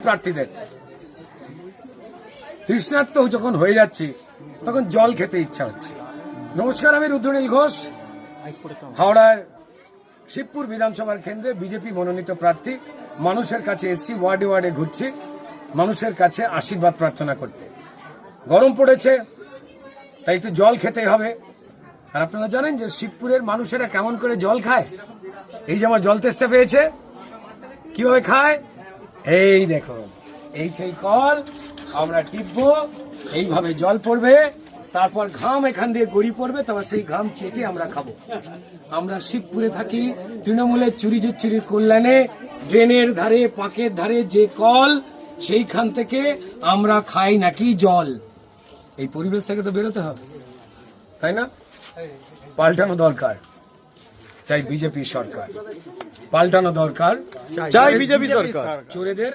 প্রার্থীদের তৃষ্ণার্ত যখন হয়ে যাচ্ছি তখন জল খেতে ইচ্ছা হচ্ছে। নমস্কার, আমি রুদ্রনীল ঘোষ, হাওড়ার শিবপুর বিধানসভার কেন্দ্রে বিজেপি মনোনীত প্রার্থী। মানুষের কাছে এসছি, ওয়ার্ডে ওয়ার্ডে ঘুরছি মানুষের কাছে আশীর্বাদ প্রার্থনা করতে। গরম পড়েছে, তাই একটু জল খেতে হবে। আর আপনারা জানেন যে শিবপুরের মানুষেরা কেমন করে জল খায়। এই যে আমার জল তেষ্টা পেয়েছে, কিভাবে খায় এই দেখো, এই সেই কল, আমরা টিপবো, এইভাবে জল পড়বে, তারপর ঘাম এখান দিয়ে গড়ি পড়বে, তারপর সেই ঘাম চেটে আমরা খাবো। আমরা শিবপুরে থাকি, তৃণমূলের চুরি চুরির কল্যাণে ড্রেনের ধারে পাঁকের ধারে যে কল, সেইখান থেকে আমরা খাই নাকি জল। এই পরিবেশ থেকে তো বেরোতে হবে, তাই না? পাল্টানো দরকার, চাই বিজেপি সরকার, পাল্টানো দরকার, চাই বিজেপি সরকার। চোরেদের